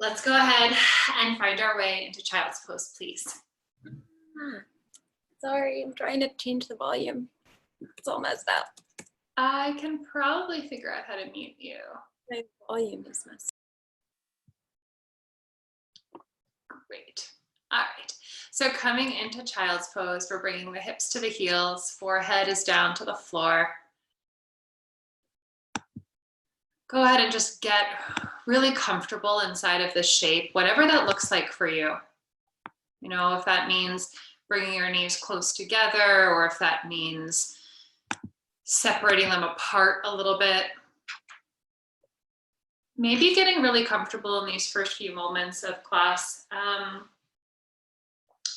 Let's go ahead and find our way into child's pose, please. Sorry, I'm trying to change the volume. It's all messed up. I can probably figure out how to mute you. My volume is messed up. Great. All right. So coming into child's pose, we're bringing the hips to the heels, forehead is down to the floor. Go ahead and just get really comfortable inside of this shape, whatever that looks like for you. You know, if that means bringing your knees close together, or if that means separating them apart a little bit. Maybe getting really comfortable in these first few moments of class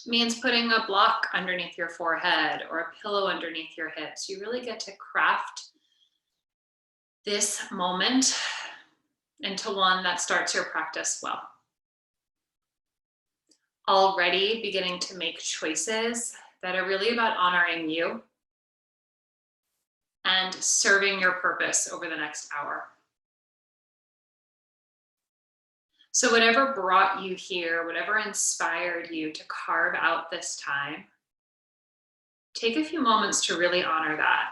means putting a block underneath your forehead or a pillow underneath your hips. You really get to craft this moment into one that starts your practice well. Already beginning to make choices that are really about honoring you and serving your purpose over the next hour. So whatever brought you here, whatever inspired you to carve out this time, take a few moments to really honor that.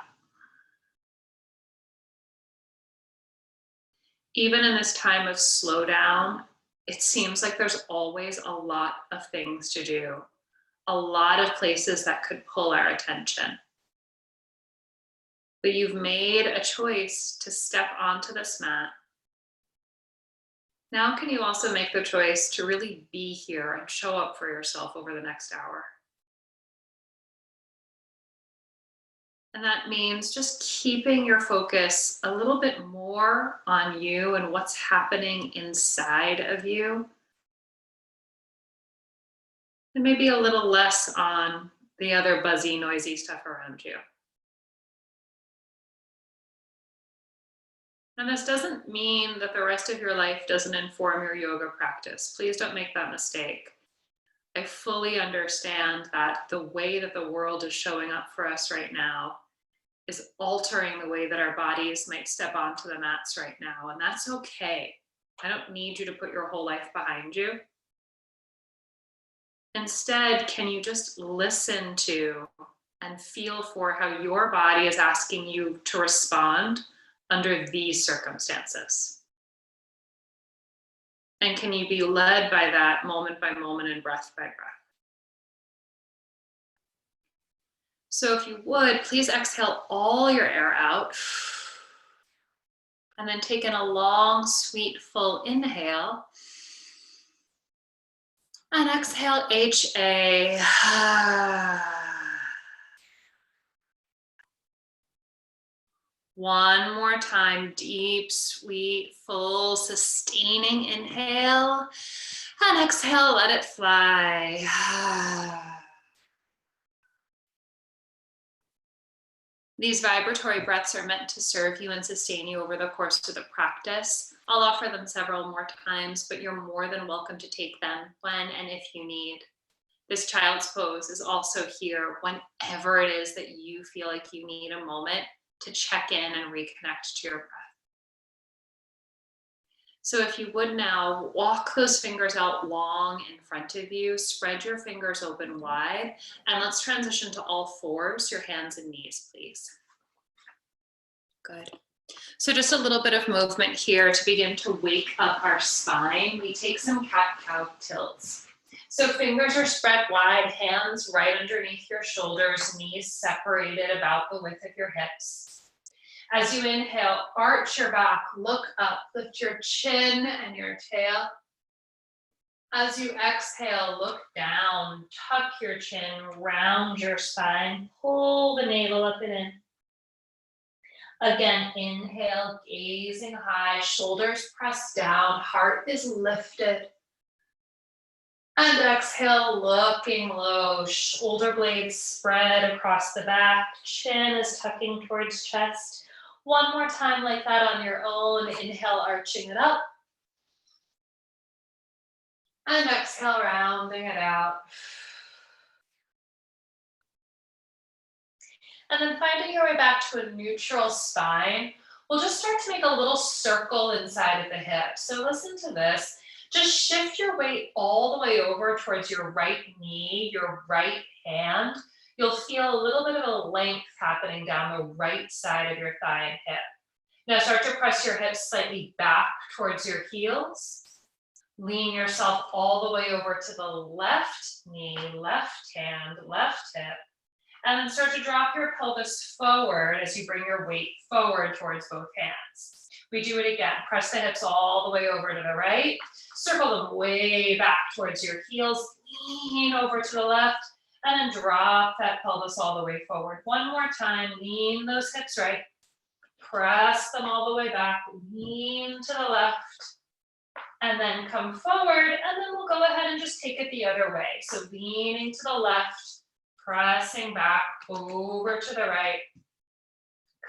Even in this time of slowdown, it seems like there's always a lot of things to do, a lot of places that could pull our attention. But you've made a choice to step onto this mat. Now can you also make the choice to really be here and show up for yourself over the next hour? And that means just keeping your focus a little bit more on you and what's happening inside of you. And maybe a little less on the other buzzy, noisy stuff around you. And this doesn't mean that the rest of your life doesn't inform your yoga practice. Please don't make that mistake. I fully understand that the way that the world is showing up for us right now is altering the way that our bodies might step onto the mats right now. And that's okay. I don't need you to put your whole life behind you. Instead, can you just listen to and feel for how your body is asking you to respond under these circumstances? And can you be led by that moment by moment and breath by breath? So if you would, please exhale all your air out. And then take in a long, sweet, full inhale. And exhale, HA. One more time, deep, sweet, full, sustaining inhale. And exhale, let it fly. These vibratory breaths are meant to serve you and sustain you over the course of the practice. I'll offer them several more times, but you're more than welcome to take them when and if you need. This child's pose is also here whenever it is that you feel like you need a moment to check in and reconnect to your breath. So if you would now walk those fingers out long in front of you, spread your fingers open wide, and let's transition to all fours, your hands and knees, please. Good. So just a little bit of movement here to begin to wake up our spine. We take some cat-cow tilts. So fingers are spread wide, hands right underneath your shoulders, knees separated about the width of your hips. As you inhale, arch your back, look up, lift your chin and your tail. As you exhale, look down, tuck your chin, round your spine, pull the navel up and in. Again, inhale, gazing high, shoulders pressed down, heart is lifted. And exhale, looking low, shoulder blades spread across the back, chin is tucking towards chest. One more time like that on your own. Inhale, arching it up. And exhale, rounding it out. And then finding your way back to a neutral spine, we'll just start to make a little circle inside of the hip. So listen to this. Just shift your weight all the way over towards your right knee, your right hand. You'll feel a little bit of a length happening down the right side of your thigh and hip. Now start to press your hips slightly back towards your heels. Lean yourself all the way over to the left knee, left hand, left hip. And then start to drop your pelvis forward as you bring your weight forward towards both hands. We do it again. Press the hips all the way over to the right. Circle them way back towards your heels. Lean over to the left. And then drop that pelvis all the way forward. One more time. Lean those hips right. Press them all the way back. Lean to the left. And then come forward. And then we'll go ahead and just take it the other way. So leaning to the left. Pressing back over to the right,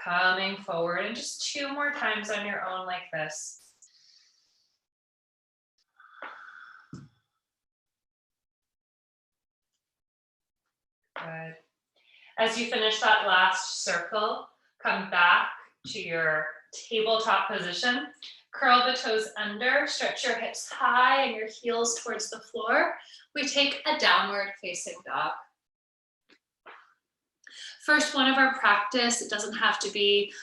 coming forward, and just 2 more times on your own like this. Good. As you finish that last circle, come back to your tabletop position. Curl the toes under, stretch your hips high and your heels towards the floor. We take a downward facing dog. First one of our practice, it doesn't have to be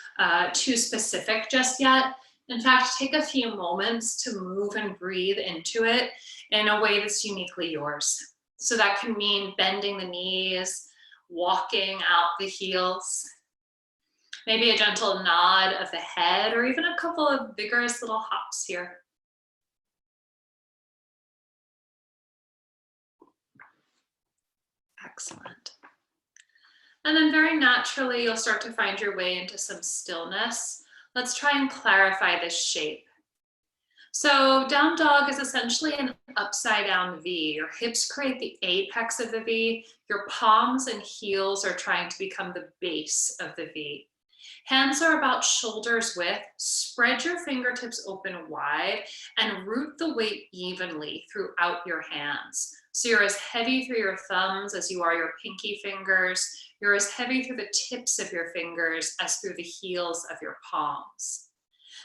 too specific just yet. In fact, take a few moments to move and breathe into it in a way that's uniquely yours. So that can mean bending the knees, walking out the heels, maybe a gentle nod of the head, or even a couple of vigorous little hops here. Excellent. And then very naturally, you'll start to find your way into some stillness. Let's try and clarify this shape. So down dog is essentially an upside down V. Your hips create the apex of the V. Your palms and heels are trying to become the base of the V. Hands are about shoulders width. Spread your fingertips open wide and root the weight evenly throughout your hands. So you're as heavy through your thumbs as you are your pinky fingers. You're as heavy through the tips of your fingers as through the heels of your palms.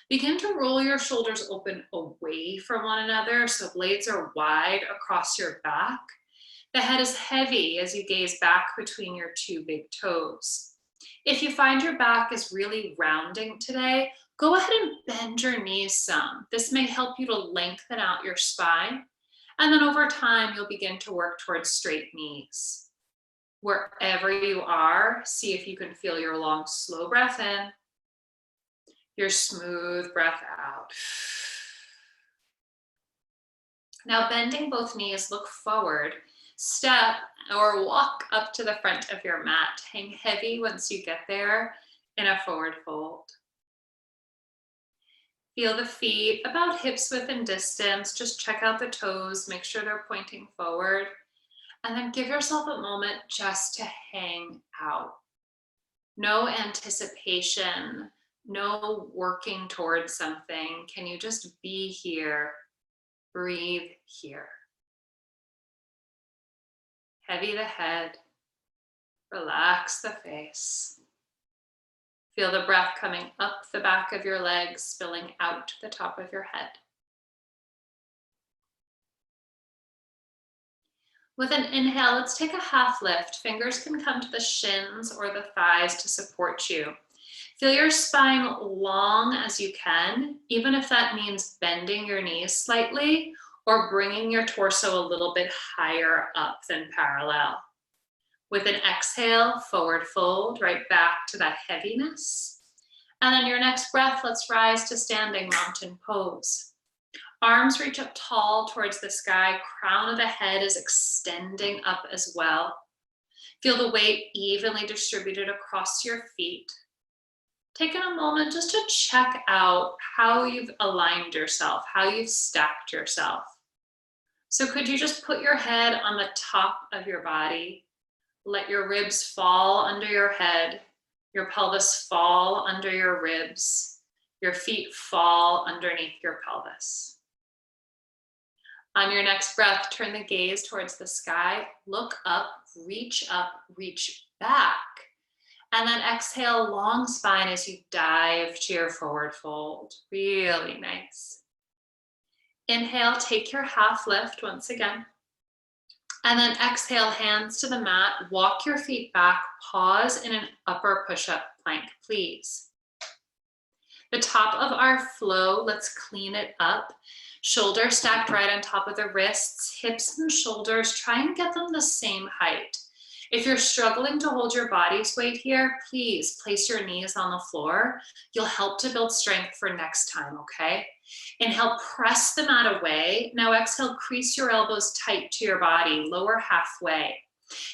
Begin to roll your shoulders open away from one another so blades are wide across your back. The head is heavy as you gaze back between your 2 big toes. If you find your back is really rounding today, go ahead and bend your knees some. This may help you to lengthen out your spine. And then over time, you'll begin to work towards straight knees. Wherever you are, see if you can feel your long, slow breath in, your smooth breath out. Now bending both knees, look forward, step or walk up to the front of your mat. Hang heavy once you get there in a forward fold. Feel the feet about hips width and distance. Just check out the toes, make sure they're pointing forward. And then give yourself a moment just to hang out. No anticipation, no working towards something. Can you just be here, breathe here? Heavy the head, relax the face. Feel the breath coming up the back of your legs, spilling out the top of your head. With an inhale, let's take a half lift. Fingers can come to the shins or the thighs to support you. Feel your spine long as you can, even if that means bending your knees slightly or bringing your torso a little bit higher up than parallel. With an exhale, forward fold, right back to that heaviness. And then your next breath, let's rise to standing mountain pose. Arms reach up tall towards the sky. Crown of the head is extending up as well. Feel the weight evenly distributed across your feet. Taking a moment just to check out how you've aligned yourself, how you've stacked yourself. So could you just put your head on the top of your body? Let your ribs fall under your head, your pelvis fall under your ribs, your feet fall underneath your pelvis. On your next breath, turn the gaze towards the sky, look up, reach back. And then exhale, long spine as you dive to your forward fold. Really nice. Inhale, take your half lift once again. And then exhale, hands to the mat, walk your feet back, pause in an upper push-up plank, please. The top of our flow, let's clean it up. Shoulders stacked right on top of the wrists, hips and shoulders, try and get them the same height. If you're struggling to hold your body's weight here, please place your knees on the floor. You'll help to build strength for next time, okay? Inhale, press the mat away. Now exhale, crease your elbows tight to your body, lower halfway.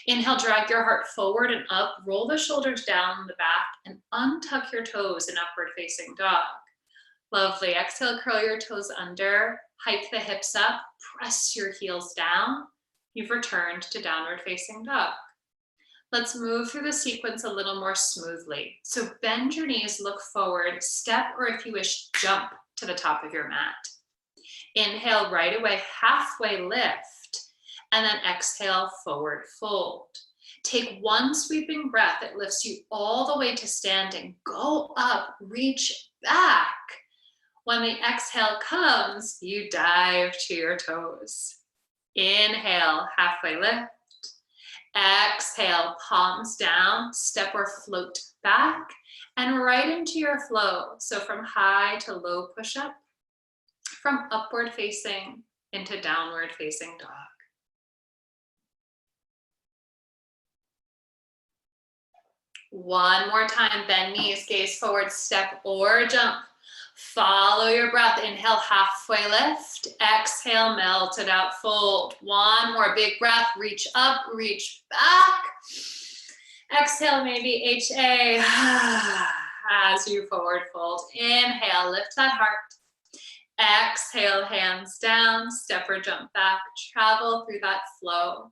Inhale, drag your heart forward and up, roll the shoulders down the back and untuck your toes in upward facing dog. Lovely, exhale, curl your toes under, hike the hips up, press your heels down. You've returned to downward facing dog. Let's move through the sequence a little more smoothly. So bend your knees, look forward, step, or if you wish, jump to the top of your mat. Inhale, right away, halfway lift, and then exhale, forward fold. Take one sweeping breath. It lifts you all the way to standing. Go up, reach back. When the exhale comes, you dive to your toes. Inhale, halfway lift. Exhale, palms down, step or float back, and right into your flow. So from high to low push-up, from upward facing into downward facing dog. One more time, bend knees, gaze forward, step or jump. Follow your breath. Inhale, halfway lift. Exhale, melt it out, fold. One more big breath. Reach up, reach back. Exhale, maybe HA as you forward fold. Inhale, lift that heart. Exhale, hands down, step or jump back. Travel through that flow.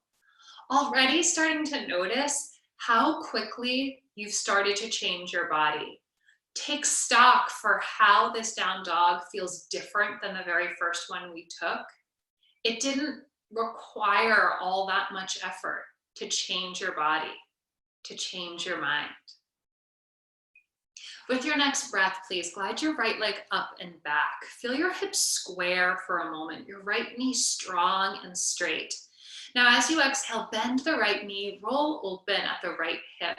Already starting to notice how quickly you've started to change your body. Take stock for how this down dog feels different than the very first one we took. It didn't require all that much effort to change your body, to change your mind. With your next breath, please glide your right leg up and back. Feel your hips square for a moment, your right knee strong and straight. Now, as you exhale, bend the right knee, roll open at the right hip.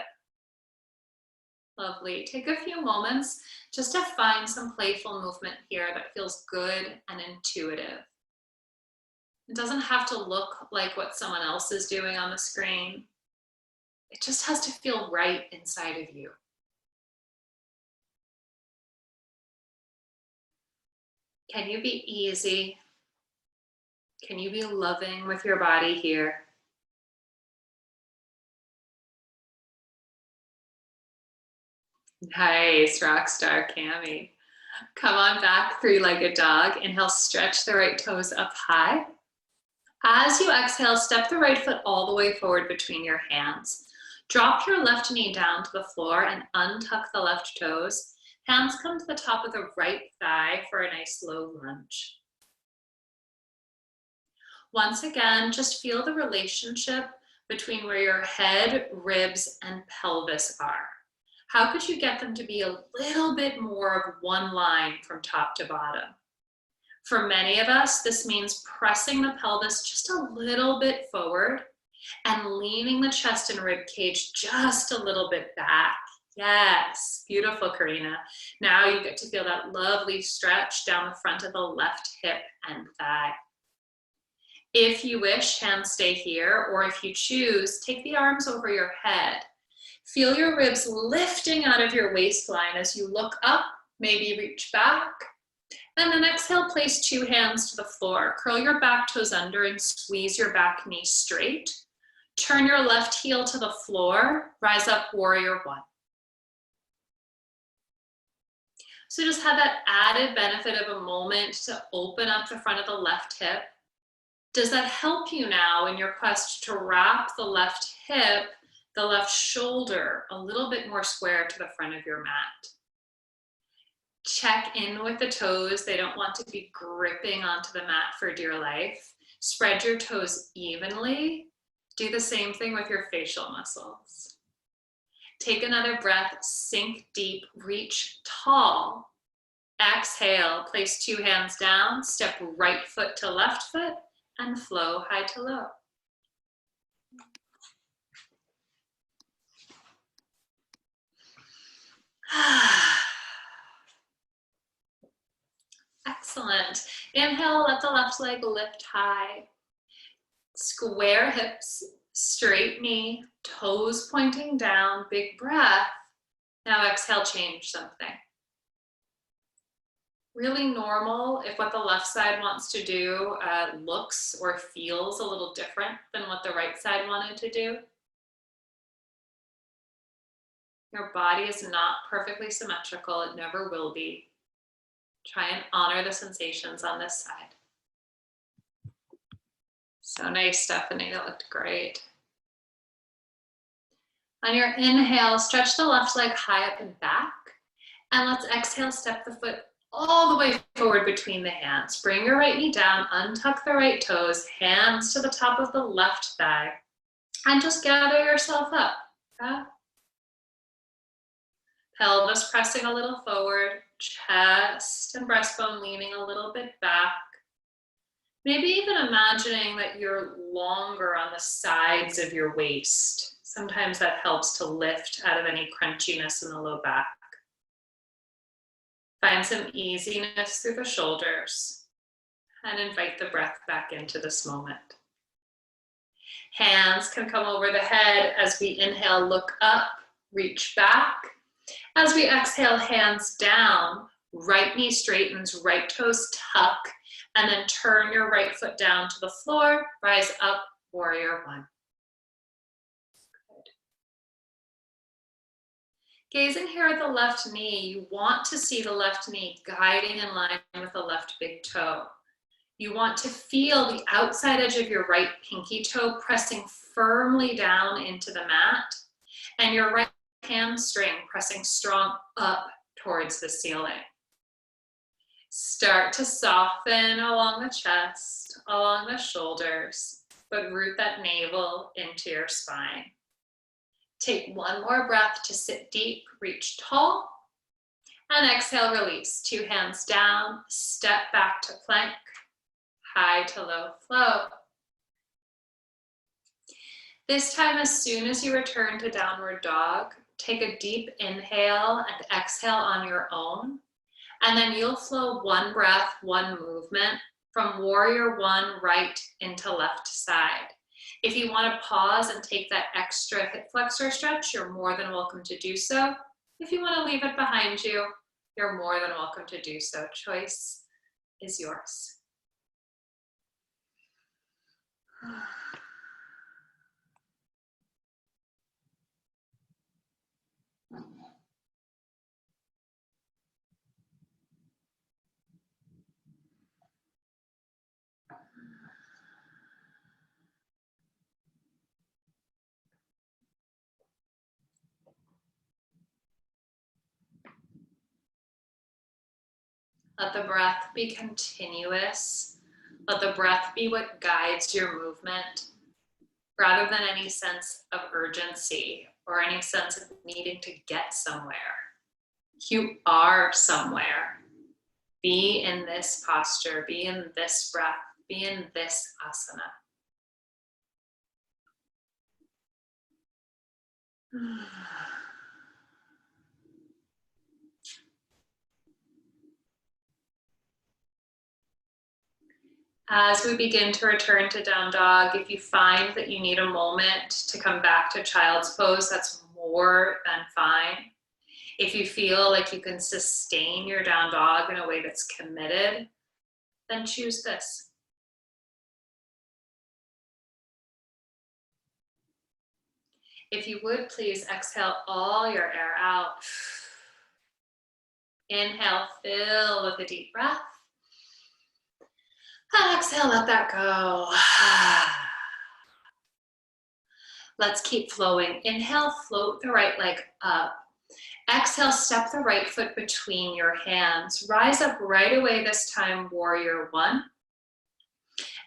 Lovely. Take a few moments just to find some playful movement here that feels good and intuitive. It doesn't have to look like what someone else is doing on the screen. It just has to feel right inside of you. Can you be easy? Can you be loving with your body here? Nice, rockstar Cami. Come on back, three-legged dog. Inhale, stretch the right toes up high. As you exhale, step the right foot all the way forward between your hands. Drop your left knee down to the floor and untuck the left toes. Hands come to the top of the right thigh for a nice low lunge. Once again, just feel the relationship between where your head, ribs, and pelvis are. How could you get them to be a little bit more of one line from top to bottom? For many of us, this means pressing the pelvis just a little bit forward and leaning the chest and rib cage just a little bit back. Yes, beautiful, Karina. Now you get to feel that lovely stretch down the front of the left hip and thigh. If you wish, hands stay here, or if you choose, take the arms over your head. Feel your ribs lifting out of your waistline as you look up, maybe reach back. And then exhale, place two hands to the floor. Curl your back toes under and squeeze your back knee straight. Turn your left heel to the floor. Rise up, warrior one. So just have that added benefit of a moment to open up the front of the left hip. Does that help you now in your quest to wrap the left hip, the left shoulder a little bit more square to the front of your mat? Check in with the toes. They don't want to be gripping onto the mat for dear life. Spread your toes evenly. Do the same thing with your facial muscles. Take another breath, sink deep, reach tall. Exhale, place 2 hands down, step right foot to left foot, and flow high to low. Excellent. Inhale, let the left leg lift high. Square hips, straight knee, toes pointing down, big breath. Now exhale, change something. Really normal if what the left side wants to do looks or feels a little different than what the right side wanted to do. Your body is not perfectly symmetrical. It never will be. Try and honor the sensations on this side. So nice, Stephanie. That looked great. On your inhale, stretch the left leg high up and back. And let's exhale, step the foot all the way forward between the hands. Bring your right knee down, untuck the right toes, hands to the top of the left thigh. And just gather yourself up. Okay? Pelvis pressing a little forward, chest and breastbone leaning a little bit back. Maybe even imagining that you're longer on the sides of your waist. Sometimes that helps to lift out of any crunchiness in the low back. Find some easiness through the shoulders and invite the breath back into this moment. Hands can come over the head as we inhale, look up, reach back. As we exhale, hands down, right knee straightens, right toes tuck, and then turn your right foot down to the floor, rise up, warrior one. Good. Gazing here at the left knee, you want to see the left knee guiding in line with the left big toe. You want to feel the outside edge of your right pinky toe pressing firmly down into the mat, and your right hamstring pressing strong up towards the ceiling. Start to soften along the chest, along the shoulders, but root that navel into your spine. Take one more breath to sit deep, reach tall, and exhale, release. 2 hands down, step back to plank, high to low flow. This time, as soon as you return to downward dog, take a deep inhale and exhale on your own. And then you'll flow one breath, one movement from warrior one right into left side. If you want to pause and take that extra hip flexor stretch, you're more than welcome to do so. If you want to leave it behind you, you're more than welcome to do so. Choice is yours. Let the breath be continuous. Let the breath be what guides your movement, rather than any sense of urgency or any sense of needing to get somewhere. You are somewhere. Be in this posture, be in this breath, be in this asana. As we begin to return to down dog, if you find that you need a moment to come back to child's pose, that's more than fine. If you feel like you can sustain your down dog in a way that's committed, then choose this. If you would, please exhale all your air out. Inhale, fill with a deep breath. Exhale, let that go. Let's keep flowing. Inhale, float the right leg up. Exhale, step the right foot between your hands. Rise up right away this time, warrior one.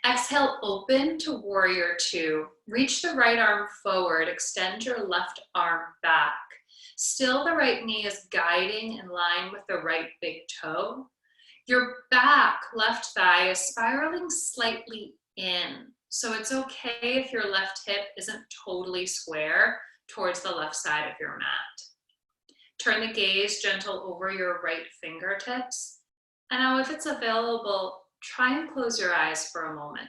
Exhale, open to warrior two. Reach the right arm forward, extend your left arm back. Still, the right knee is guiding in line with the right big toe. Your back, left thigh, is spiraling slightly in. So it's okay if your left hip isn't totally square towards the left side of your mat. Turn the gaze gentle over your right fingertips. And now if it's available, try and close your eyes for a moment.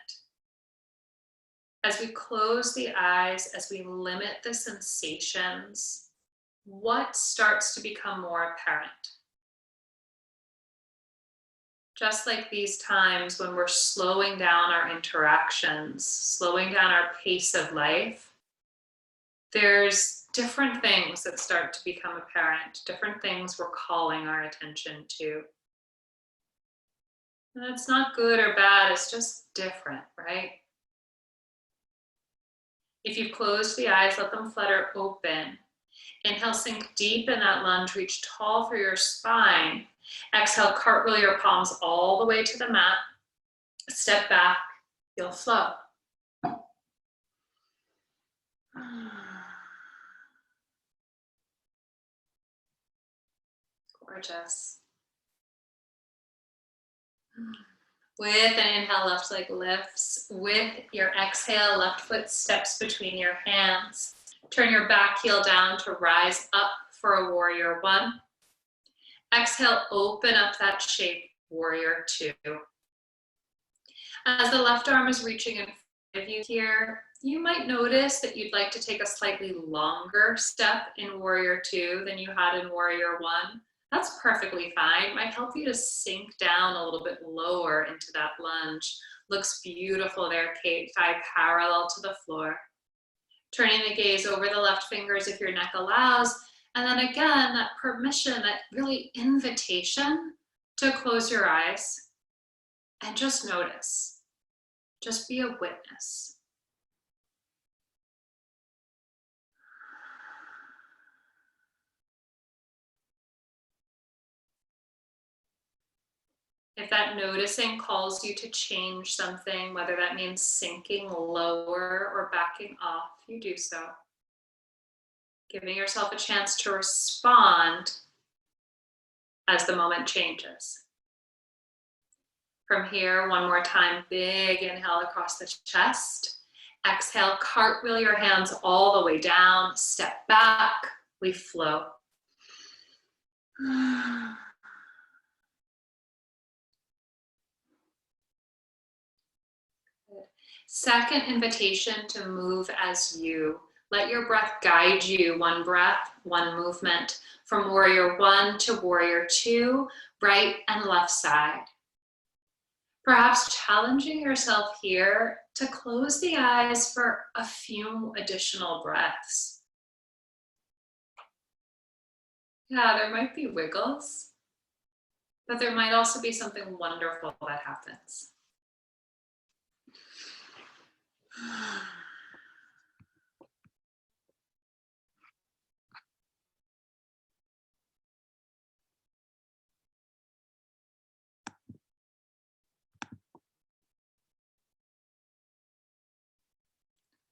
As we close the eyes, as we limit the sensations, what starts to become more apparent? Just like these times when we're slowing down our interactions, slowing down our pace of life, there's different things that start to become apparent, different things we're calling our attention to. And it's not good or bad, it's just different, right? If you've closed the eyes, let them flutter open. Inhale, sink deep in that lunge, reach tall for your spine. Exhale, cartwheel your palms all the way to the mat. Step back, you'll flow. Gorgeous. With an inhale, left leg lifts. With your exhale, left foot steps between your hands. Turn your back heel down to rise up for a warrior one. Exhale, open up that shape, warrior two. As the left arm is reaching in front of you here, you might notice that you'd like to take a slightly longer step in warrior two than you had in warrior one. That's perfectly fine. It might help you to sink down a little bit lower into that lunge. Looks beautiful there, thigh parallel to the floor. Turning the gaze over the left fingers if your neck allows. And then again, that permission, that really invitation to close your eyes and just notice. Just be a witness. If that noticing calls you to change something, whether that means sinking lower or backing off, you do so. Giving yourself a chance to respond as the moment changes. From here, one more time, big inhale across the chest. Exhale, cartwheel your hands all the way down, step back, we flow. Second invitation to move as you. Let your breath guide you, one breath, one movement, from warrior one to warrior two, right and left side. Perhaps challenging yourself here to close the eyes for a few additional breaths. Yeah, there might be wiggles, but there might also be something wonderful that happens.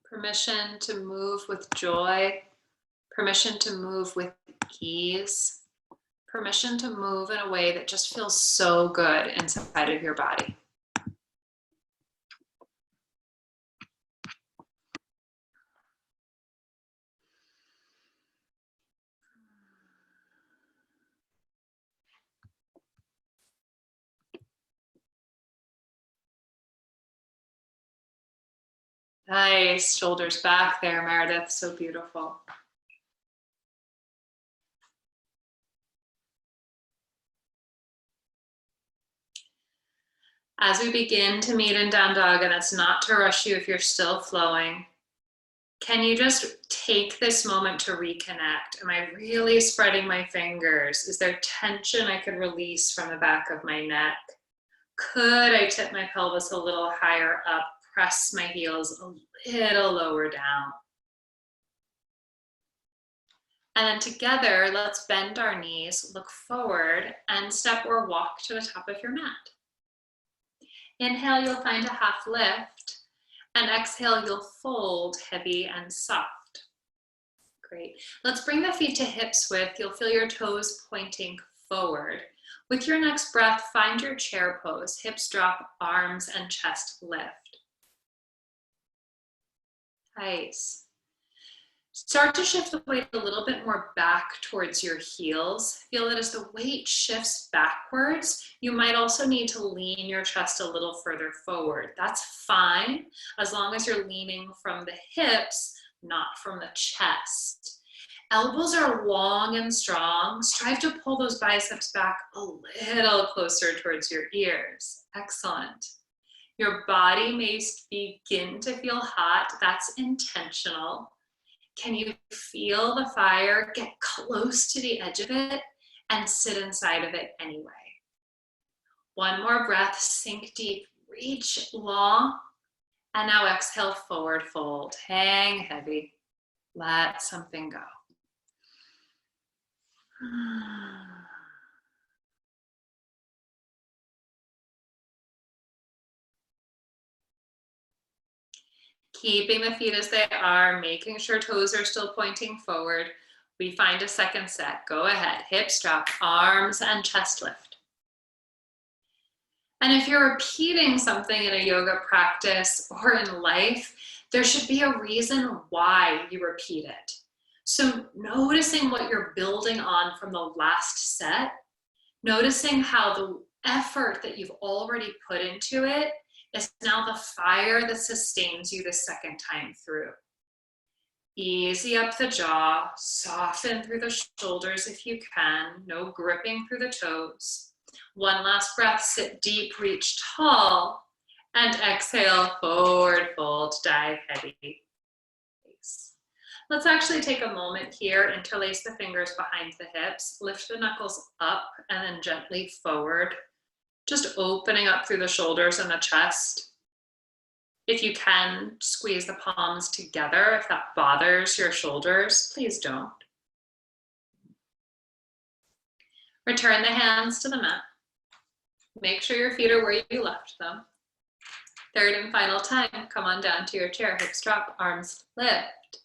Permission to move with joy, permission to move with ease, permission to move in a way that just feels so good inside of your body. Nice, shoulders back there, Meredith, so beautiful. As we begin to meet in down dog, and it's not to rush you if you're still flowing, can you just take this moment to reconnect? Am I really spreading my fingers? Is there tension I could release from the back of my neck? Could I tip my pelvis a little higher up, press my heels a little lower down? And then together, let's bend our knees, look forward, and step or walk to the top of your mat. Inhale, you'll find a half lift, and exhale, you'll fold heavy and soft. Great. Let's bring the feet to hips width. You'll feel your toes pointing forward. With your next breath, find your chair pose. Hips drop, arms and chest lift. Nice. Start to shift the weight a little bit more back towards your heels. Feel that as the weight shifts backwards, you might also need to lean your chest a little further forward. That's fine, as long as you're leaning from the hips, not from the chest. Elbows are long and strong. Strive to pull those biceps back a little closer towards your ears. Excellent. Your body may begin to feel hot. That's intentional. Can you feel the fire? Get close to the edge of it and sit inside of it anyway. One more breath, sink deep, reach long, and now exhale, forward fold. Hang heavy, let something go. Keeping the feet as they are, making sure toes are still pointing forward. We find a second set. Go ahead, hips drop, arms and chest lift. And if you're repeating something in a yoga practice or in life, there should be a reason why you repeat it. So noticing what you're building on from the last set, noticing how the effort that you've already put into it is now the fire that sustains you the second time through. Easy up the jaw, soften through the shoulders if you can, no gripping through the toes. One last breath, sit deep, reach tall, and exhale, forward fold, dive heavy. Let's actually take a moment here, interlace the fingers behind the hips, lift the knuckles up and then gently forward. Just opening up through the shoulders and the chest. If you can, squeeze the palms together. If that bothers your shoulders, please don't. Return the hands to the mat. Make sure your feet are where you left them. Third and final time, come on down to your chair, hips drop, arms lift.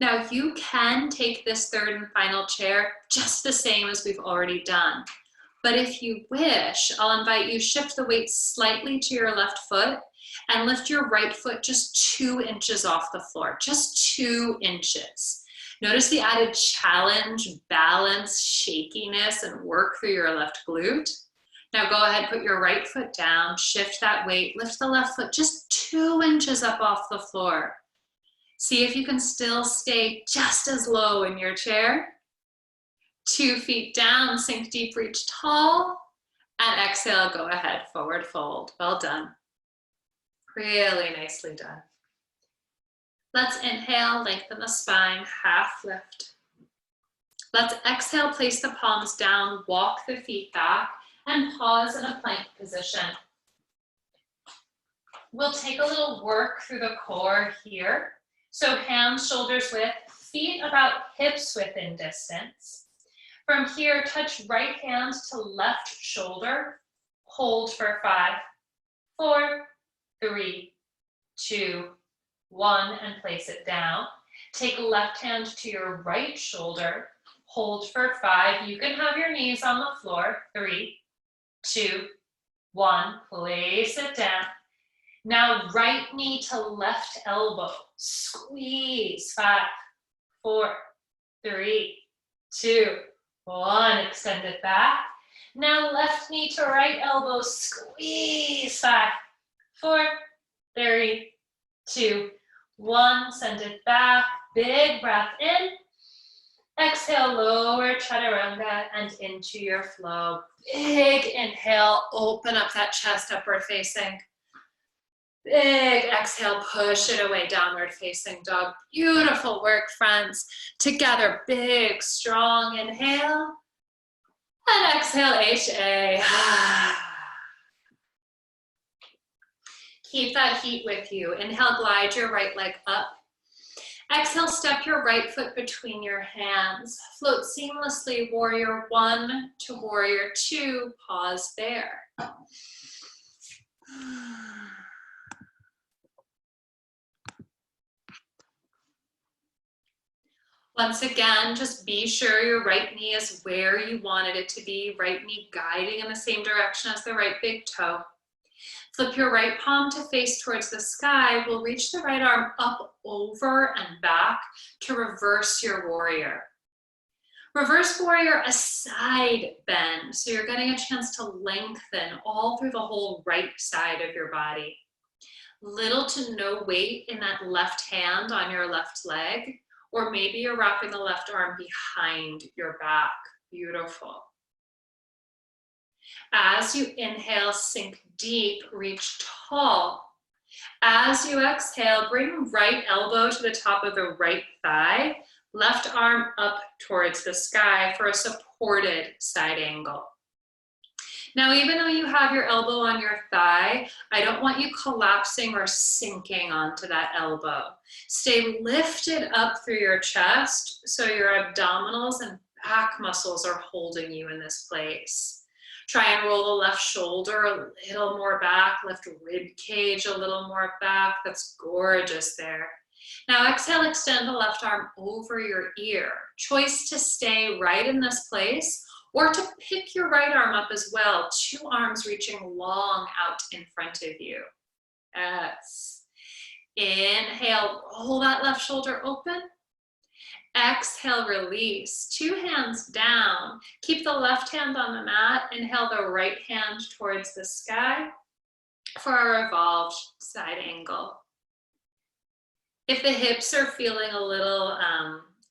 Now you can take this third and final chair just the same as we've already done. But if you wish, I'll invite you shift the weight slightly to your left foot and lift your right foot just 2 inches off the floor, just 2 inches. Notice the added challenge, balance, shakiness, and work through your left glute. Now go ahead, put your right foot down, shift that weight, lift the left foot just 2 inches up off the floor. See if you can still stay just as low in your chair. 2 feet down, sink deep, reach tall, and exhale, go ahead, forward fold. Well done. Really nicely done. Let's inhale, lengthen the spine, half lift. Let's exhale, place the palms down, walk the feet back, and pause in a plank position. We'll take a little work through the core here. So hands, shoulders width, feet about hips width in distance. From here, touch right hand to left shoulder. Hold for 5, 4, 3, 2, 1, and place it down. Take left hand to your right shoulder. Hold for 5. You can have your knees on the floor. 3, 2, 1. Place it down. Now right knee to left elbow. Squeeze. 5, 4, 3, 2, 1. Extend it back. Now left knee to right elbow. Squeeze. 5, 4, 3, 2, 1. Send it back. Big breath in. Exhale, lower chaturanga and into your flow. Big inhale, open up that chest, upward facing. Big exhale, push it away, downward facing dog. Beautiful work, friends. Together, big, strong inhale. And exhale, HA. Keep that heat with you. Inhale, glide your right leg up. Exhale, step your right foot between your hands. Float seamlessly, warrior 1 to warrior 2. Pause there. Once again, just be sure your right knee is where you wanted it to be, right knee guiding in the same direction as the right big toe. Flip your right palm to face towards the sky. We'll reach the right arm up, over, and back to reverse your warrior. Reverse warrior, a side bend. So you're getting a chance to lengthen all through the whole right side of your body. Little to no weight in that left hand on your left leg, or maybe you're wrapping the left arm behind your back. Beautiful. As you inhale, sink deep, reach tall. As you exhale, bring right elbow to the top of the right thigh, left arm up towards the sky for a supported side angle. Now, even though you have your elbow on your thigh, I don't want you collapsing or sinking onto that elbow. Stay lifted up through your chest so your abdominals and back muscles are holding you in this place. Try and roll the left shoulder a little more back, lift rib cage a little more back. That's gorgeous there. Now exhale, extend the left arm over your ear. Choice to stay right in this place or to pick your right arm up as well. Two arms reaching long out in front of you. Yes. Inhale, roll that left shoulder open. Exhale, release. Two hands down. Keep the left hand on the mat. Inhale the right hand towards the sky for a revolved side angle. If the hips are feeling a little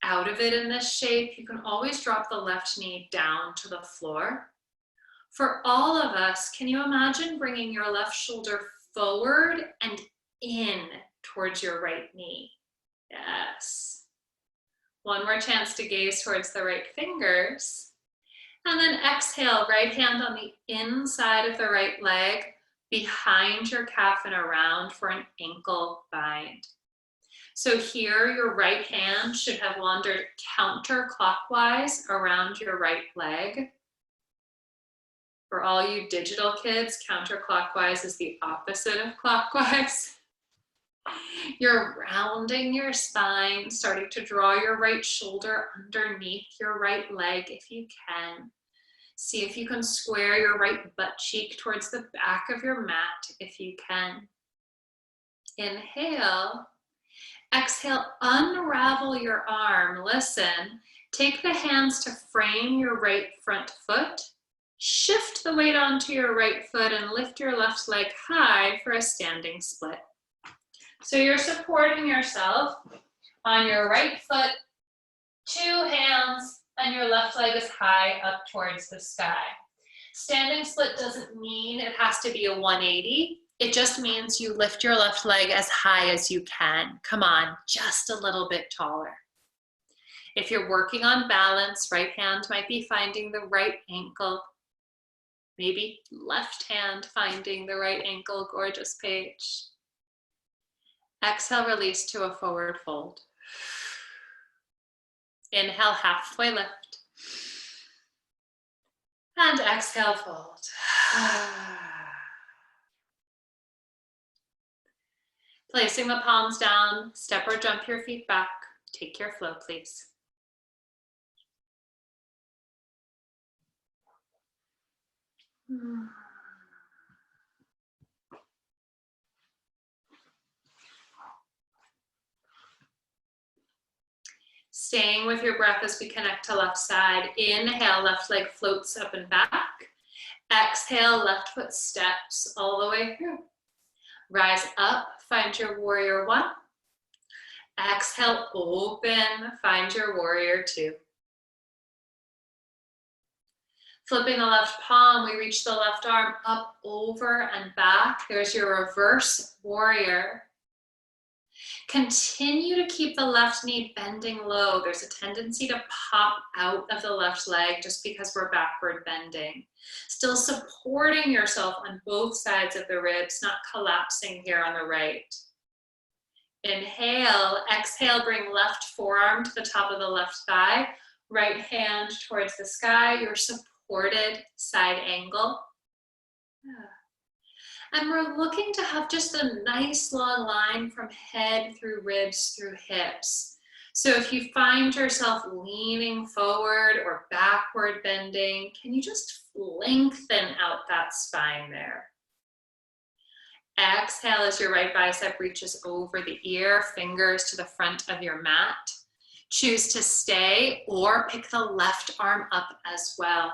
out of it in this shape, you can always drop the left knee down to the floor. For all of us, can you imagine bringing your left shoulder forward and in towards your right knee? Yes. One more chance to gaze towards the right fingers. And then exhale, right hand on the inside of the right leg, behind your calf and around for an ankle bind. So here, your right hand should have wandered counterclockwise around your right leg. For all you digital kids, counterclockwise is the opposite of clockwise. You're rounding your spine, starting to draw your right shoulder underneath your right leg if you can. See if you can square your right butt cheek towards the back of your mat if you can. Inhale. Exhale, unravel your arm. Listen, take the hands to frame your right front foot. Shift the weight onto your right foot and lift your left leg high for a standing split. So you're supporting yourself on your right foot, two hands, and your left leg is high up towards the sky. Standing split doesn't mean it has to be a 180. It just means you lift your left leg as high as you can. Come on, just a little bit taller. If you're working on balance, right hand might be finding the right ankle. Maybe left hand finding the right ankle, gorgeous page. Exhale, release to a forward fold. Inhale, halfway lift. And exhale, fold. Placing the palms down, step or jump your feet back. Take your flow, please. Staying with your breath as we connect to left side. Inhale, left leg floats up and back. Exhale, left foot steps all the way through. Rise up, find your warrior one. Exhale, open, find your warrior two. Flipping the left palm, we reach the left arm up, over, and back. There's your reverse warrior. Continue to keep the left knee bending low. There's a tendency to pop out of the left leg just because we're backward bending. Still supporting yourself on both sides of the ribs, not collapsing here on the right. Inhale, exhale, bring left forearm to the top of the left thigh, right hand towards the sky, your supported side angle. And we're looking to have just a nice long line from head through ribs through hips. So if you find yourself leaning forward or backward bending, can you just lengthen out that spine there? Exhale as your right bicep reaches over the ear, fingers to the front of your mat. Choose to stay or pick the left arm up as well.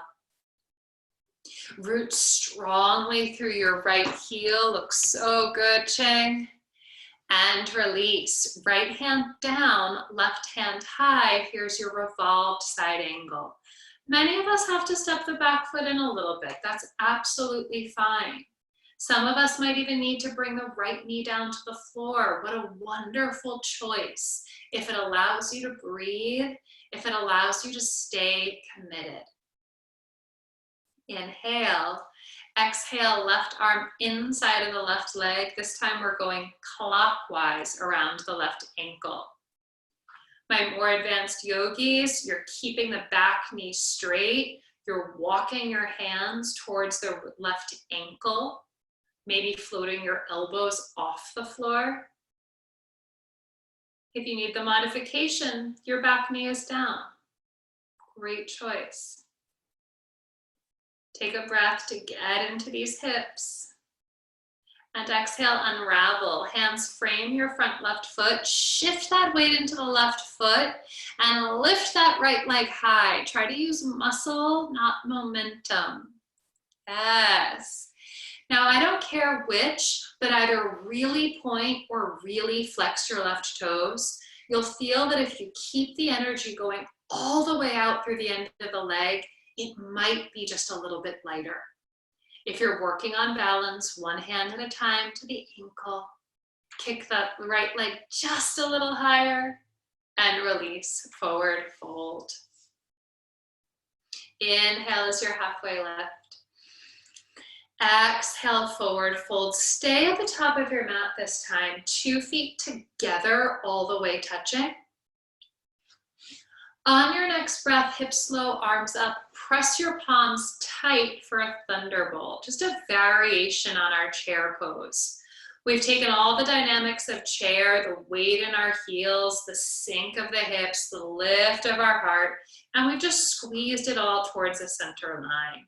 Root strongly through your right heel. Looks so good, Ching. And release. Right hand down, left hand high. Here's your revolved side angle. Many of us have to step the back foot in a little bit. That's absolutely fine. Some of us might even need to bring the right knee down to the floor. What a wonderful choice. If it allows you to breathe, if it allows you to stay committed. Inhale, exhale, left arm inside of the left leg. This time we're going clockwise around the left ankle. My more advanced yogis, you're keeping the back knee straight. You're walking your hands towards the left ankle, maybe floating your elbows off the floor. If you need the modification, your back knee is down. Great choice. Take a breath to get into these hips. And exhale, unravel. Hands frame your front left foot. Shift that weight into the left foot and lift that right leg high. Try to use muscle, not momentum. Yes. Now, I don't care which, but either really point or really flex your left toes. You'll feel that if you keep the energy going all the way out through the end of the leg, it might be just a little bit lighter. If you're working on balance, one hand at a time to the ankle, kick the right leg just a little higher and release, forward fold. Inhale as you're halfway left. Exhale, forward fold. Stay at the top of your mat this time. 2 feet together, all the way touching. On your next breath, hips low, arms up. Press your palms tight for a thunderbolt. Just a variation on our chair pose. We've taken all the dynamics of chair, the weight in our heels, the sink of the hips, the lift of our heart, and we've just squeezed it all towards the center line.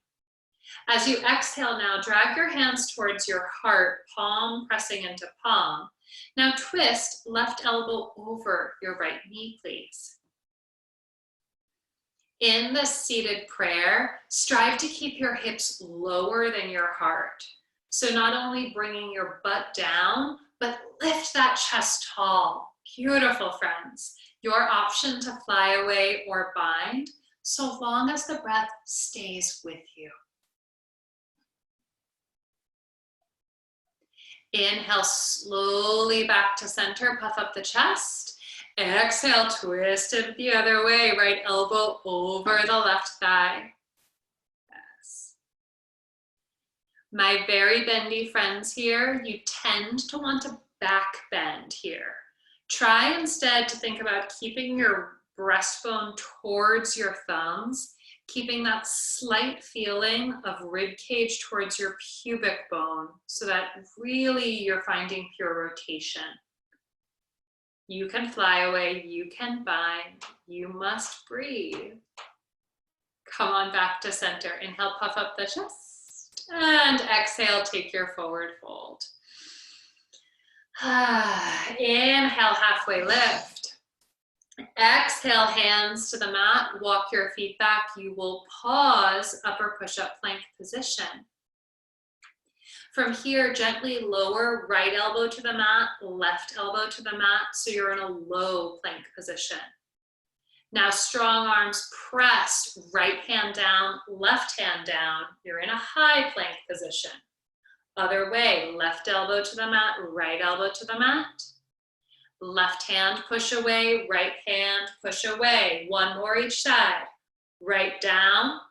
As you exhale now, drag your hands towards your heart, palm pressing into palm. Now twist left elbow over your right knee, please. In this seated prayer, strive to keep your hips lower than your heart. So not only bringing your butt down, but lift that chest tall. Beautiful, friends. Your option to fly away or bind, so long as the breath stays with you. Inhale, slowly back to center, puff up the chest. Exhale, twist it the other way, right elbow over the left thigh. Yes. My very bendy friends here, you tend to want to back bend here. Try instead to think about keeping your breastbone towards your thumbs, keeping that slight feeling of rib cage towards your pubic bone so that really you're finding pure rotation. You can fly away, you can bind, you must breathe. Come on back to center. Inhale, puff up the chest. And exhale, take your forward fold. Inhale, halfway lift. Exhale, hands to the mat, walk your feet back. You will pause, upper push-up plank position. From here, gently lower right elbow to the mat, left elbow to the mat, so you're in a low plank position. Now strong arms pressed, right hand down, left hand down. You're in a high plank position. Other way, left elbow to the mat, right elbow to the mat. Left hand push away, right hand push away. One more each side. Right down,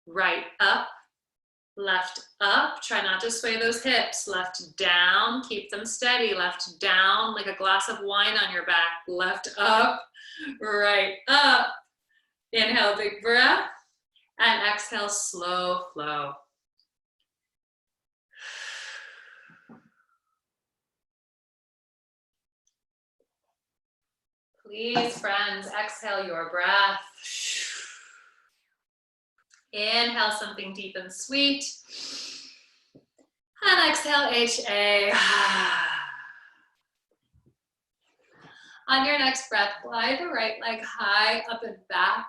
right up, left up. Try not to sway those hips. Left down, keep them steady. Left down, like a glass of wine on your back. Left up, right up. Inhale, big breath. And exhale, slow flow. Please, friends, exhale your breath. Inhale something deep and sweet. And exhale, HA. On your next breath, glide the right leg high up and back.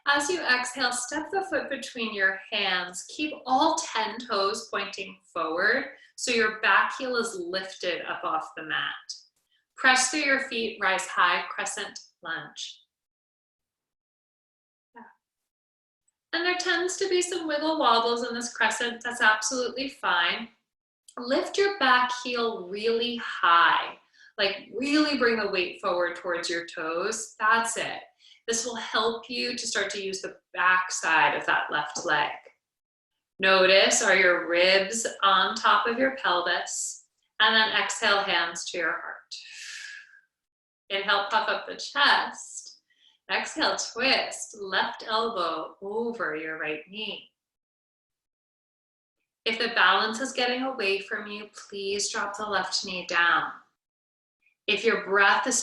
As you exhale, step the foot between your hands. Keep all 10 toes pointing forward so your back heel is lifted up off the mat. Press through your feet, rise high, crescent lunge. And there tends to be some wiggle wobbles in this crescent. That's absolutely fine. Lift your back heel really high. Like really bring the weight forward towards your toes. That's it. This will help you to start to use the back side of that left leg. Notice, are your ribs on top of your pelvis? And then exhale, hands to your heart. Inhale, puff up the chest. Exhale, twist, left elbow over your right knee. If the balance is getting away from you, please drop the left knee down. If your breath is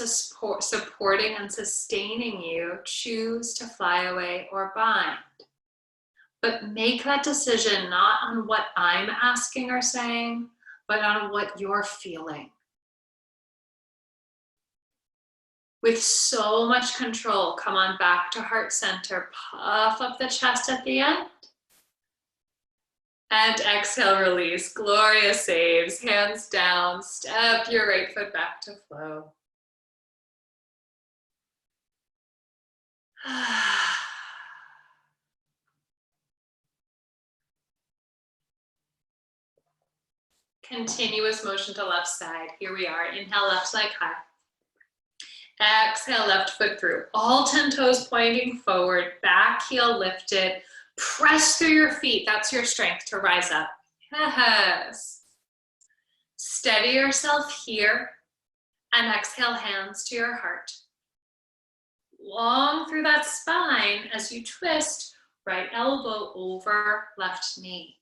supporting and sustaining you, choose to fly away or bind. But make that decision not on what I'm asking or saying, but on what you're feeling. With so much control, come on back to heart center, puff up the chest at the end. And exhale, release. Gloria saves, hands down, step your right foot back to flow. Continuous motion to left side. Here we are. Inhale, left leg high. Exhale, left foot through. All 10 toes pointing forward, back heel lifted. Press through your feet. That's your strength to rise up. Yes. Steady yourself here and exhale, hands to your heart. Long through that spine as you twist, right elbow over left knee.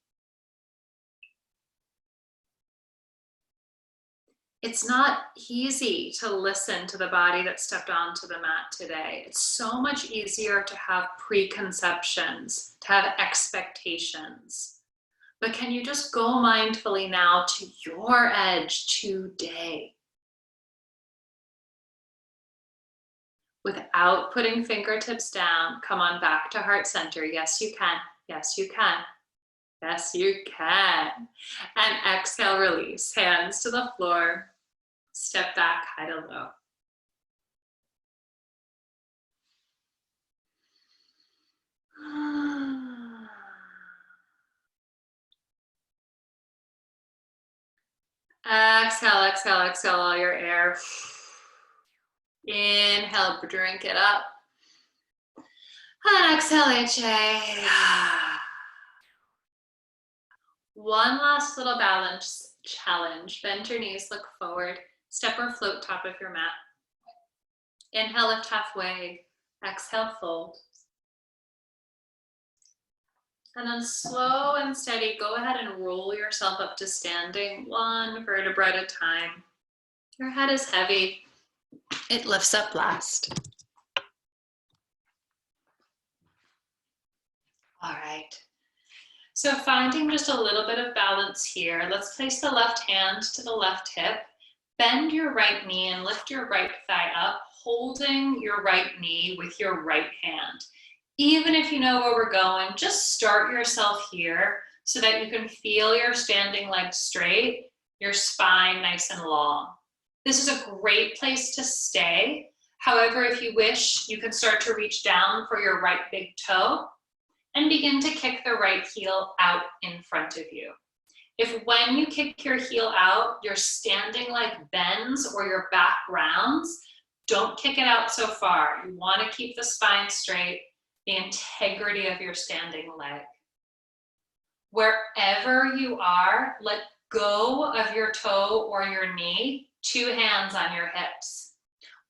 It's not easy to listen to the body that stepped onto the mat today. It's so much easier to have preconceptions, to have expectations. But can you just go mindfully now to your edge today? Without putting fingertips down, come on back to heart center. Yes, you can. Yes, you can. Yes, you can. And exhale, release. Hands to the floor. Step back, high to low. Exhale, exhale, exhale all your air. Inhale, drink it up. And exhale, HA. One last little balance challenge. Bend your knees, look forward. Step or float top of your mat. Inhale, lift halfway. Exhale, fold. And then slow and steady, go ahead and roll yourself up to standing, one vertebra at a time. Your head is heavy. It lifts up last. All right. So finding just a little bit of balance here, let's place the left hand to the left hip. Bend your right knee and lift your right thigh up, holding your right knee with your right hand. Even if you know where we're going, just start yourself here so that you can feel your standing leg straight, your spine nice and long. This is a great place to stay. However, if you wish, you can start to reach down for your right big toe and begin to kick the right heel out in front of you. If when you kick your heel out, your standing leg bends or your back rounds, don't kick it out so far. You want to keep the spine straight, the integrity of your standing leg. Wherever you are, let go of your toe or your knee, 2 hands on your hips.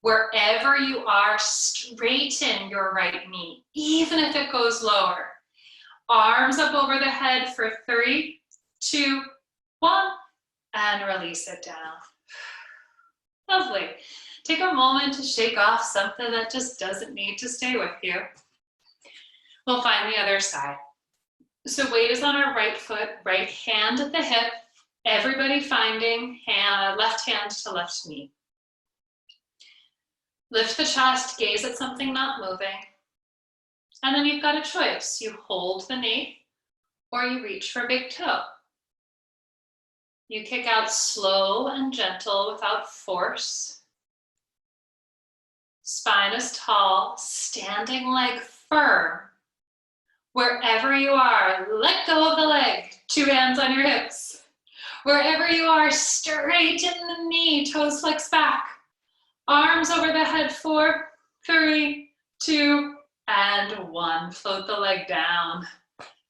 Wherever you are, straighten your right knee, even if it goes lower. Arms up over the head for 3, 2, 1, and release it down. Lovely. Take a moment to shake off something that just doesn't need to stay with you. We'll find the other side. So weight is on our right foot, right hand at the hip. Everybody finding left hand to left knee. Lift the chest, gaze at something not moving. And then you've got a choice. You hold the knee or you reach for big toe. You kick out slow and gentle without force. Spine is tall, standing leg firm. Wherever you are, let go of the leg. 2 hands on your hips. Wherever you are, straighten the knee, toes flex back. Arms over the head, 4, 3, 2, and 1. Float the leg down.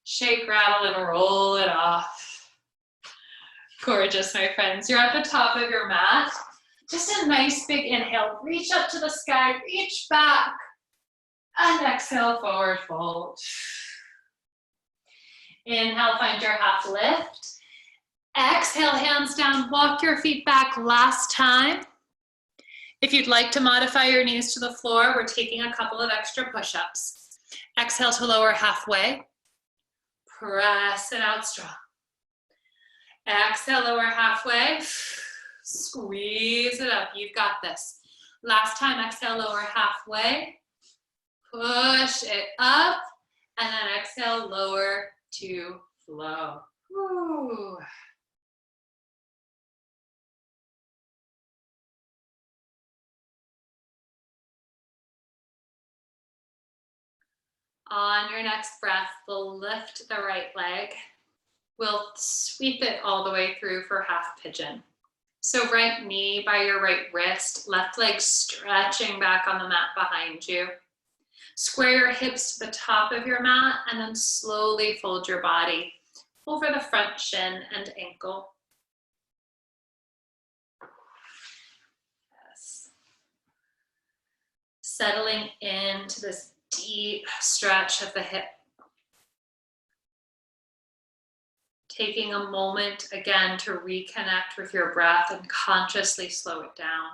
Shake, rattle, and roll it off. Gorgeous, my friends. You're at the top of your mat. Just a nice big inhale. Reach up to the sky, reach back. And exhale, forward fold. Inhale, find your half lift. Exhale, hands down, walk your feet back last time. If you'd like to modify your knees to the floor, we're taking a couple of extra push-ups. Exhale to lower halfway. Press it out strong. Exhale, lower halfway. Squeeze it up. You've got this. Last time, exhale, lower halfway. Push it up. And then exhale, lower to flow. Woo. On your next breath, we'll lift the right leg. We'll sweep it all the way through for half pigeon. So right knee by your right wrist, left leg stretching back on the mat behind you. Square your hips to the top of your mat and then slowly fold your body over the front shin and ankle. Yes. Settling into this deep stretch of the hip. Taking a moment again to reconnect with your breath and consciously slow it down.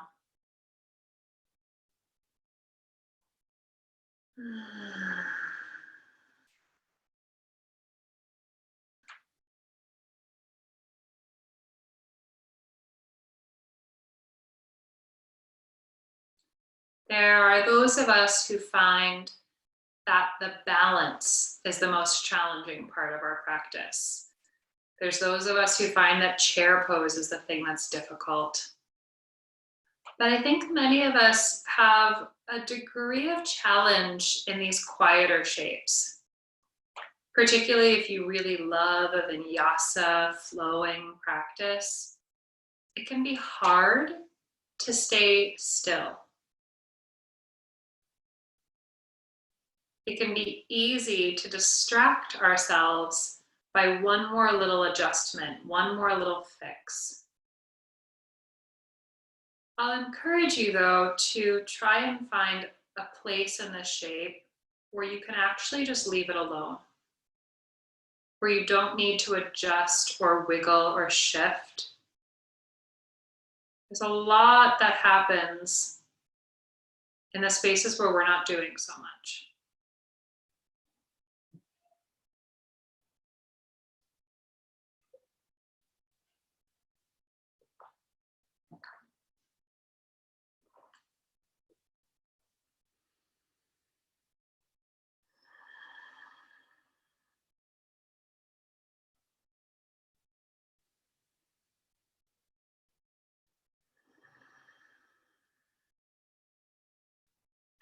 There are those of us who find that the balance is the most challenging part of our practice. There's those of us who find that chair pose is the thing that's difficult. But I think many of us have a degree of challenge in these quieter shapes, particularly if you really love a vinyasa flowing practice. It can be hard to stay still. It can be easy to distract ourselves by one more little adjustment, one more little fix. I'll encourage you though to try and find a place in this shape where you can actually just leave it alone, where you don't need to adjust or wiggle or shift. There's a lot that happens in the spaces where we're not doing so much.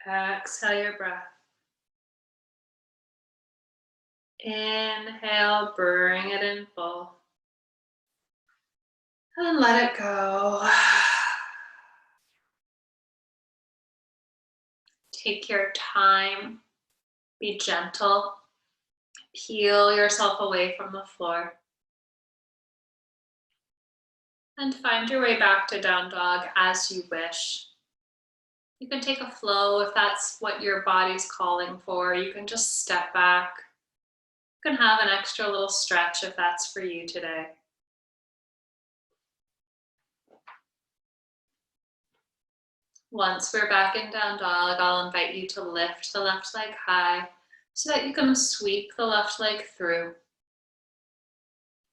Exhale your breath. Inhale, bring it in full. And let it go. Take your time. Be gentle. Peel yourself away from the floor. And find your way back to down dog as you wish. You can take a flow if that's what your body's calling for. You can just step back. You can have an extra little stretch if that's for you today. Once we're back in down dog, I'll invite you to lift the left leg high so that you can sweep the left leg through.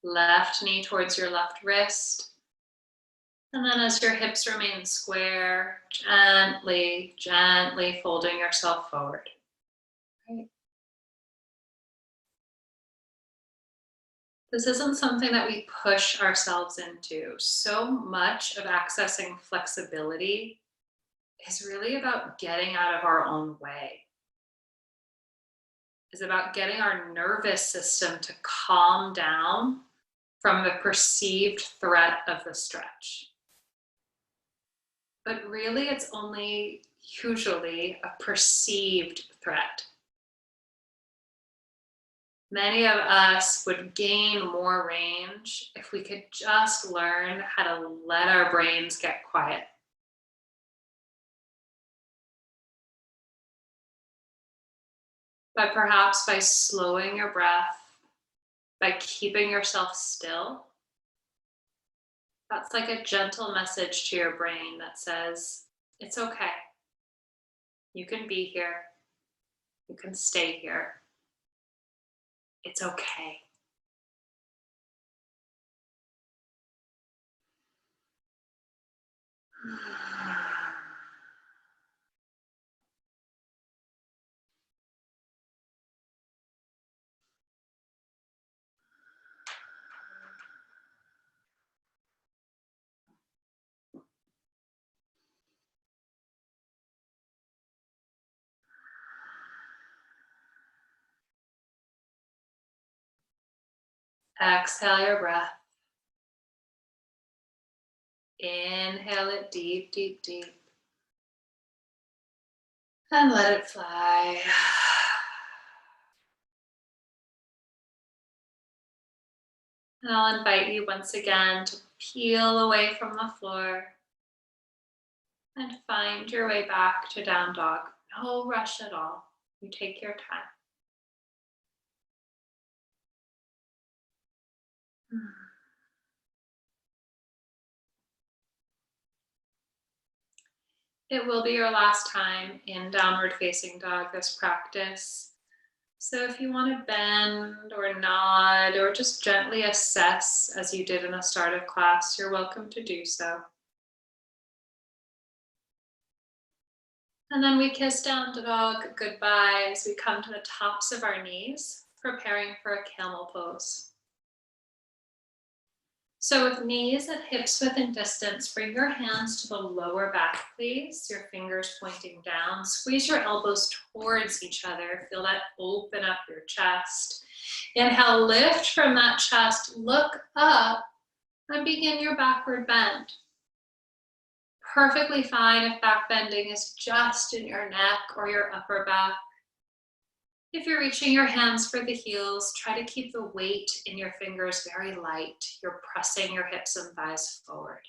Left knee towards your left wrist. And then as your hips remain square, gently, gently folding yourself forward. Right. This isn't something that we push ourselves into. So much of accessing flexibility is really about getting out of our own way. It's about getting our nervous system to calm down from the perceived threat of the stretch. But really, it's only usually a perceived threat. Many of us would gain more range if we could just learn how to let our brains get quiet. But perhaps by slowing your breath, by keeping yourself still, that's like a gentle message to your brain that says, it's okay. You can be here. You can stay here. It's okay. Exhale your breath. Inhale it deep, deep, deep. And let it fly. And I'll invite you once again to peel away from the floor and find your way back to down dog. No rush at all. You take your time. It will be your last time in downward facing dog this practice. So if you want to bend or nod or just gently assess as you did in the start of class, you're welcome to do so. And then we kiss down dog goodbye as we come to the tops of our knees, preparing for a camel pose. So with knees and hips within distance, bring your hands to the lower back, please. Your fingers pointing down. Squeeze your elbows towards each other. Feel that open up your chest. Inhale, lift from that chest, look up, and begin your backward bend. Perfectly fine if back bending is just in your neck or your upper back. If you're reaching your hands for the heels, try to keep the weight in your fingers very light. You're pressing your hips and thighs forward.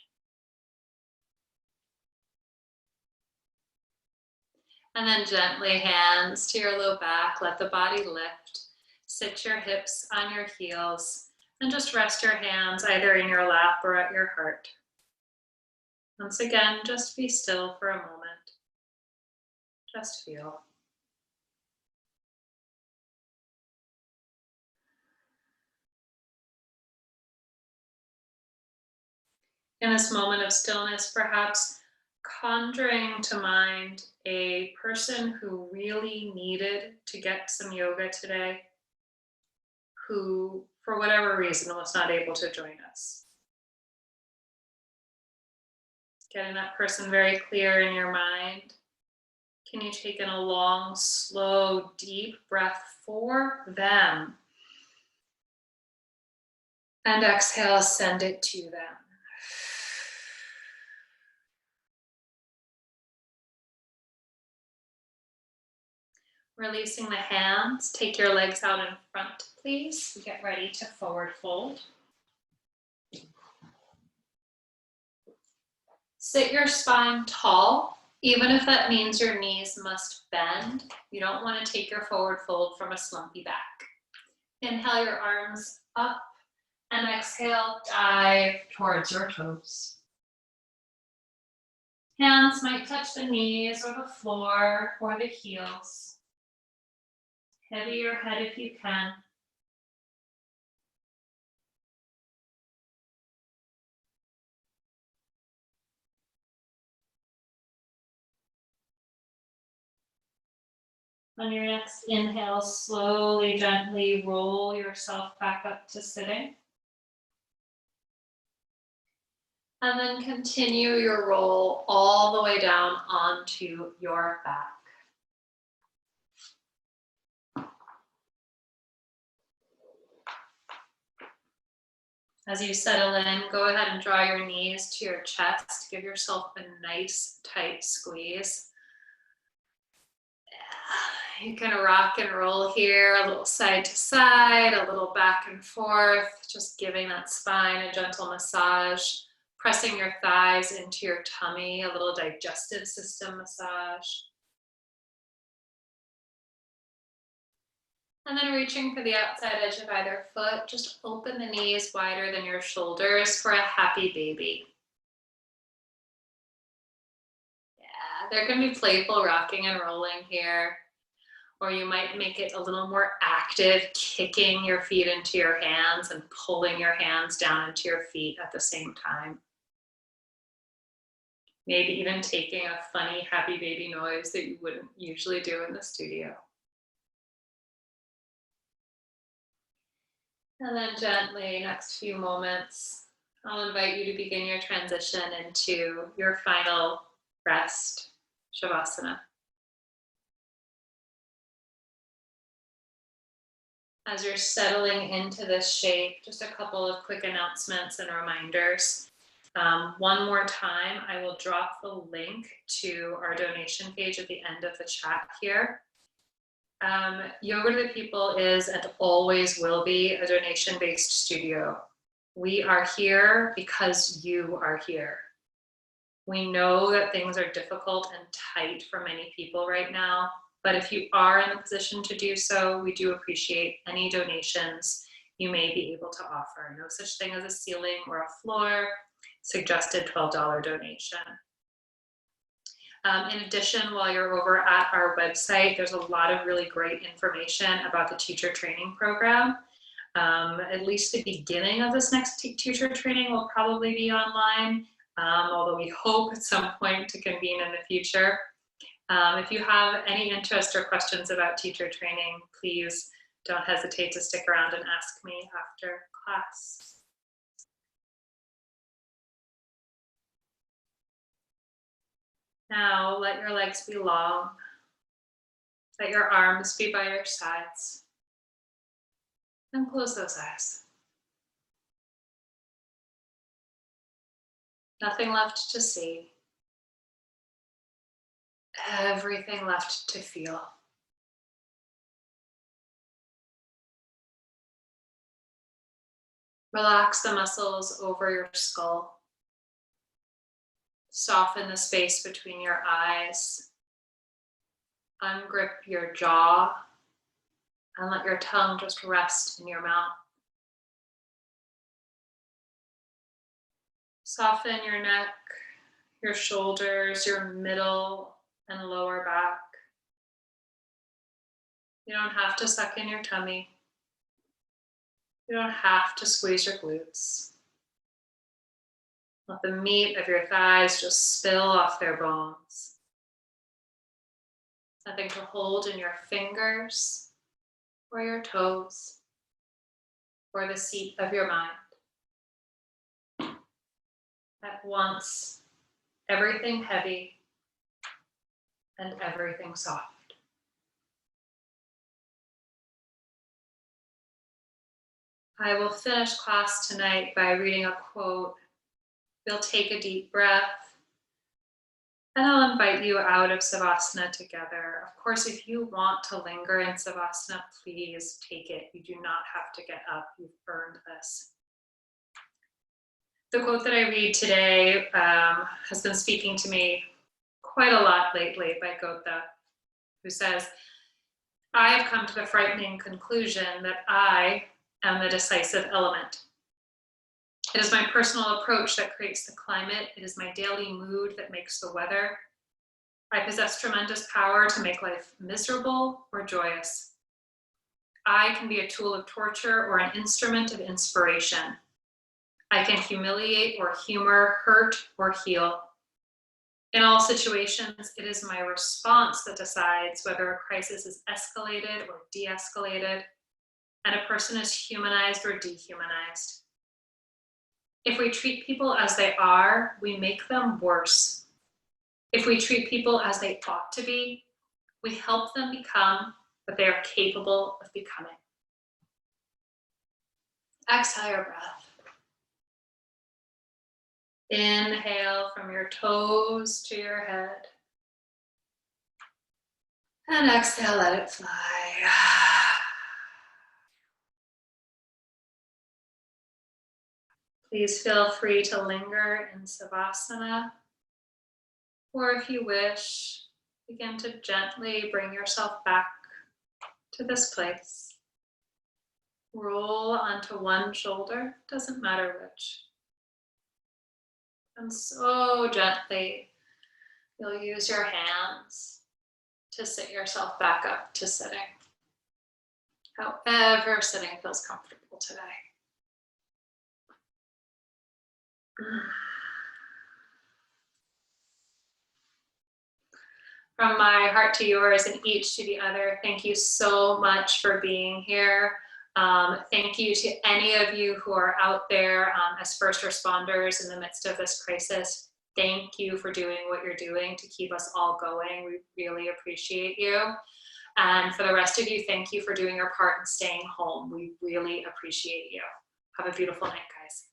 And then gently hands to your low back, let the body lift. Sit your hips on your heels and just rest your hands either in your lap or at your heart. Once again, just be still for a moment. Just feel. In this moment of stillness, perhaps conjuring to mind a person who really needed to get some yoga today, who, for whatever reason, was not able to join us. Getting that person very clear in your mind. Can you take in a long, slow, deep breath for them? And exhale, send it to them. Releasing the hands, take your legs out in front, please. Get ready to forward fold. Sit your spine tall, even if that means your knees must bend. You don't want to take your forward fold from a slumpy back. Inhale your arms up and exhale, dive towards your toes. Hands might touch the knees or the floor or the heels. Heavy your head if you can. On your next inhale, slowly, gently roll yourself back up to sitting. And then continue your roll all the way down onto your back. As you settle in, go ahead and draw your knees to your chest. Give yourself a nice tight squeeze. You can rock and roll here, a little side to side, a little back and forth, just giving that spine a gentle massage, pressing your thighs into your tummy, a little digestive system massage. And then reaching for the outside edge of either foot, just open the knees wider than your shoulders for a happy baby. Yeah, there can be playful rocking and rolling here. Or you might make it a little more active, kicking your feet into your hands and pulling your hands down into your feet at the same time. Maybe even taking a funny happy baby noise that you wouldn't usually do in the studio. And then gently, next few moments, I'll invite you to begin your transition into your final rest, Shavasana. As you're settling into this shape, just a couple of quick announcements and reminders. One more time, I will drop the link to our donation page at the end of the chat here. Yoga to the People is and always will be a donation-based studio. We are here because you are here. We know that things are difficult and tight for many people right now, but if you are in a position to do so, we do appreciate any donations you may be able to offer. No such thing as a ceiling or a floor, suggested $12 donation. In addition, while you're over at our website, there's a lot of really great information about the teacher training program. At least the beginning of this next teacher training will probably be online, although we hope at some point to convene in the future. If you have any interest or questions about teacher training, please don't hesitate to stick around and ask me after class. Now, let your legs be long. Let your arms be by your sides. And close those eyes. Nothing left to see. Everything left to feel. Relax the muscles over your skull. Soften the space between your eyes. Ungrip your jaw and let your tongue just rest in your mouth. Soften your neck, your shoulders, your middle and lower back. You don't have to suck in your tummy. You don't have to squeeze your glutes. Let the meat of your thighs just spill off their bones. Nothing to hold in your fingers or your toes or the seat of your mind. At once, everything heavy and everything soft. I will finish class tonight by reading a quote. You'll take a deep breath, and I'll invite you out of Savasana together. Of course, if you want to linger in Savasana, please take it. You do not have to get up. You've earned this. The quote that I read today has been speaking to me quite a lot lately by Gotha, who says, I have come to the frightening conclusion that I am the decisive element. It is my personal approach that creates the climate. It is my daily mood that makes the weather. I possess tremendous power to make life miserable or joyous. I can be a tool of torture or an instrument of inspiration. I can humiliate or humor, hurt or heal. In all situations, it is my response that decides whether a crisis is escalated or de-escalated, and a person is humanized or dehumanized. If we treat people as they are, we make them worse. If we treat people as they ought to be, we help them become what they are capable of becoming. Exhale your breath. Inhale from your toes to your head. And exhale, let it fly. Please feel free to linger in Savasana, or if you wish, begin to gently bring yourself back to this place. Roll onto one shoulder, doesn't matter which. And so gently, you'll use your hands to sit yourself back up to sitting. However sitting feels comfortable today. From my heart to yours and each to the other, thank you so much for being here. Thank you to any of you who are out there as first responders in the midst of this crisis. Thank you for doing what you're doing to keep us all going. We really appreciate you. And for the rest of you, thank you for doing your part and staying home. We really appreciate you. Have a beautiful night, guys.